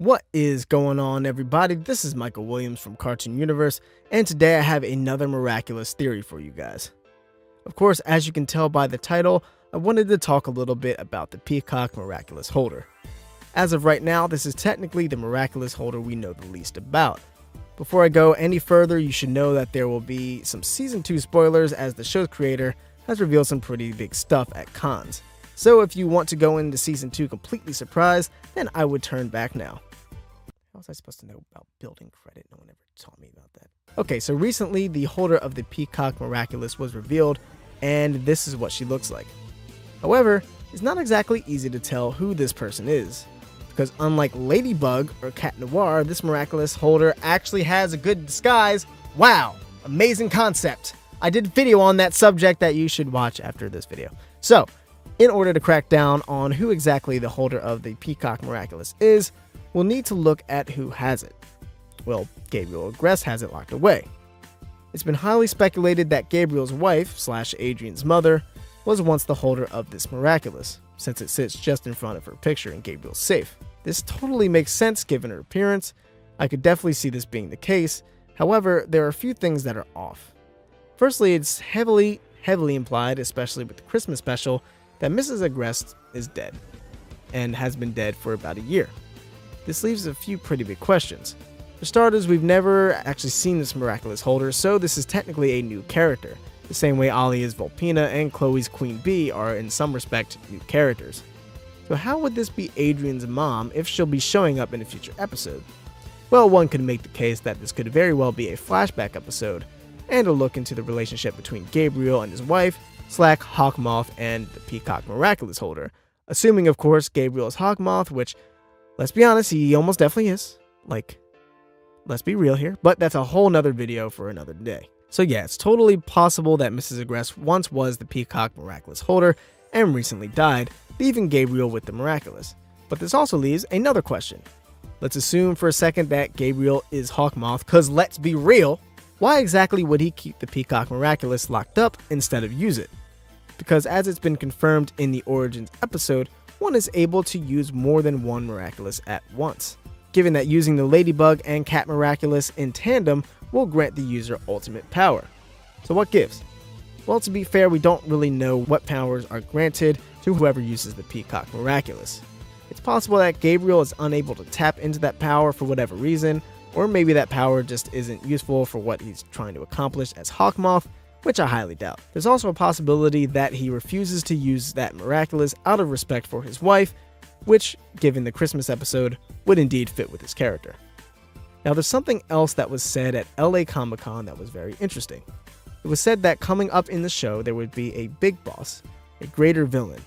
What is going on, everybody? This is Michael Williams from Cartoon Universe, and today I have another miraculous theory for you guys. Of course, as you can tell by the title, I wanted to talk a little bit about the Peacock Miraculous Holder. As of right now, this is technically the Miraculous Holder we know the least about. Before I go any further, you should know that there will be some Season 2 spoilers, as the show's creator has revealed some pretty big stuff at cons. So if you want to go into Season 2 completely surprised, then I would turn back now. How was I supposed to know about building credit? No one ever taught me about that. Okay, so recently the holder of the Peacock Miraculous was revealed, and this is what she looks like. However, it's not exactly easy to tell who this person is, because unlike Ladybug or Cat Noir, this Miraculous holder actually has a good disguise. Wow, amazing concept. I did a video on that subject that you should watch after this video. So, in order to crack down on who exactly the holder of the Peacock Miraculous is, we'll need to look at who has it. Well, Gabriel Agreste has it locked away. It's been highly speculated that Gabriel's wife, / Adrian's mother, was once the holder of this Miraculous, since it sits just in front of her picture in Gabriel's safe. This totally makes sense given her appearance. I could definitely see this being the case. However, there are a few things that are off. Firstly, it's heavily implied, especially with the Christmas special, that Mrs. Agreste is dead, and has been dead for about a year. This leaves a few pretty big questions. For starters, we've never actually seen this Miraculous holder, so this is technically a new character, the same way Alia's Vulpina and Chloe's Queen Bee are in some respect new characters. So how would this be Adrian's mom if she'll be showing up in a future episode? Well, one could make the case that this could very well be a flashback episode, and a look into the relationship between Gabriel and his wife, / Hawk Moth and the Peacock Miraculous holder, assuming of course Gabriel is Hawk Moth, which, let's be honest, he almost definitely is. Like, let's be real here, but that's a whole nother video for another day. So yeah, it's totally possible that Mrs. Agreste once was the Peacock Miraculous holder and recently died, leaving Gabriel with the Miraculous. But this also leaves another question. Let's assume for a second that Gabriel is Hawk Moth, cause let's be real, why exactly would he keep the Peacock Miraculous locked up instead of use it? Because as it's been confirmed in the Origins episode, one is able to use more than one Miraculous at once, given that using the Ladybug and Cat Miraculous in tandem will grant the user ultimate power. So what gives? Well, to be fair, we don't really know what powers are granted to whoever uses the Peacock Miraculous. It's possible that Gabriel is unable to tap into that power for whatever reason, or maybe that power just isn't useful for what he's trying to accomplish as Hawk Moth, which I highly doubt. There's also a possibility that he refuses to use that Miraculous out of respect for his wife, which, given the Christmas episode, would indeed fit with his character. Now, there's something else that was said at LA Comic-Con that was very interesting. It was said that coming up in the show, there would be a big boss, a greater villain,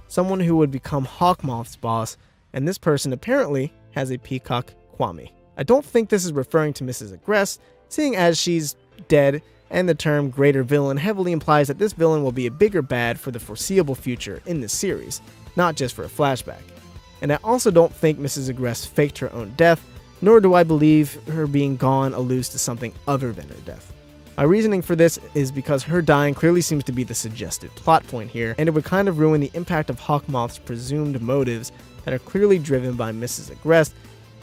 someone who would become Hawk Moth's boss, and this person apparently has a Peacock Kwame. I don't think this is referring to Mrs. Agreste, seeing as she's dead, and the term greater villain heavily implies that this villain will be a bigger bad for the foreseeable future in this series, not just for a flashback. And I also don't think Mrs. Agreste faked her own death, nor do I believe her being gone alludes to something other than her death. My reasoning for this is because her dying clearly seems to be the suggested plot point here, and it would kind of ruin the impact of Hawk Moth's presumed motives that are clearly driven by Mrs. Agreste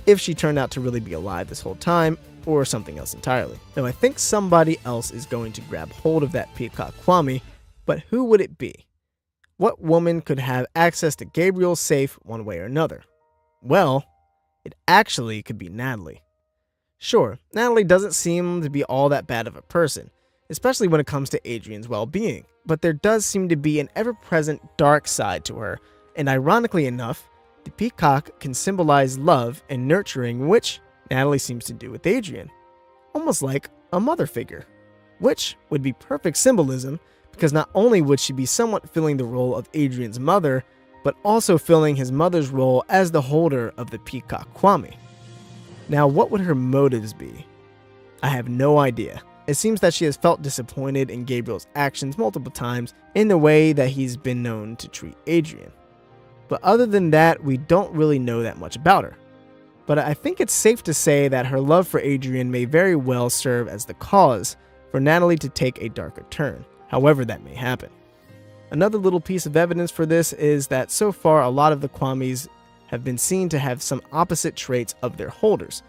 if she turned out to really be alive this whole time, or something else entirely. Now, I think somebody else is going to grab hold of that Peacock Kwame, but who would it be? What woman could have access to Gabriel's safe one way or another? Well, it actually could be Natalie. Sure, Natalie doesn't seem to be all that bad of a person, especially when it comes to Adrian's well-being, but there does seem to be an ever-present dark side to her, and ironically enough, the peacock can symbolize love and nurturing, which Natalie seems to do with Adrian, almost like a mother figure, which would be perfect symbolism because not only would she be somewhat filling the role of Adrian's mother, but also filling his mother's role as the holder of the Peacock Kwame. Now, what would her motives be? I have no idea. It seems that she has felt disappointed in Gabriel's actions multiple times in the way that he's been known to treat Adrian. But other than that, we don't really know that much about her. But I think it's safe to say that her love for Adrian may very well serve as the cause for Natalie to take a darker turn, however that may happen. Another little piece of evidence for this is that so far a lot of the Kwames have been seen to have some opposite traits of their holders.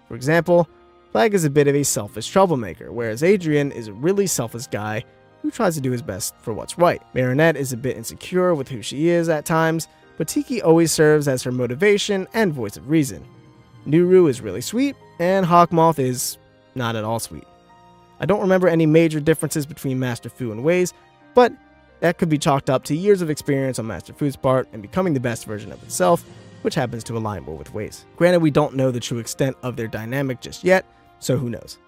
For example, Flag is a bit of a selfish troublemaker, whereas Adrien is a really selfless guy who tries to do his best for what's right. Marinette is a bit insecure with who she is at times, but Tiki always serves as her motivation and voice of reason. Nuru is really sweet, and Hawk Moth is not at all sweet. I don't remember any major differences between Master Fu and Ways, but that could be chalked up to years of experience on Master Fu's part and becoming the best version of itself, which happens to align more with Ways. Granted, we don't know the true extent of their dynamic just yet, so who knows.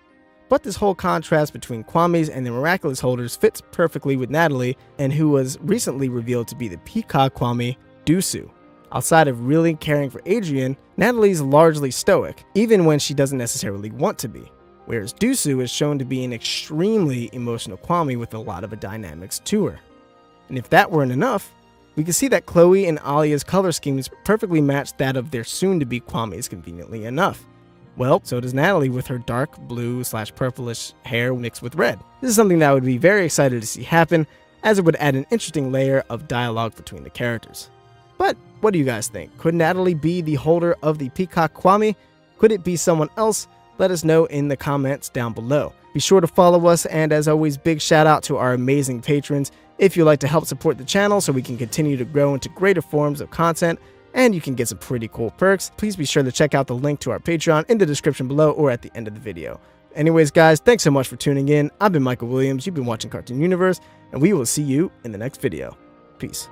But this whole contrast between Kwamis and the Miraculous holders fits perfectly with Natalie, and who was recently revealed to be the Peacock Kwami, Dusu. Outside of really caring for Adrien, Natalie's largely stoic, even when she doesn't necessarily want to be, whereas Dusu is shown to be an extremely emotional Kwami with a lot of dynamics to her. And if that weren't enough, we can see that Chloe and Alia's color schemes perfectly match that of their soon-to-be Kwamis conveniently enough. Well, so does Natalie with her dark blue/purplish hair mixed with red. This is something that I would be very excited to see happen, as it would add an interesting layer of dialogue between the characters. But what do you guys think? Could Natalie be the holder of the Peacock Kwami? Could it be someone else? Let us know in the comments down below. Be sure to follow us, and as always, big shout out to our amazing patrons. If you'd like to help support the channel so we can continue to grow into greater forms of content, and you can get some pretty cool perks, please be sure to check out the link to our Patreon in the description below or at the end of the video. Anyways guys, thanks so much for tuning in. I've been Michael Williams, you've been watching Cartoon Universe, and we will see you in the next video. Peace.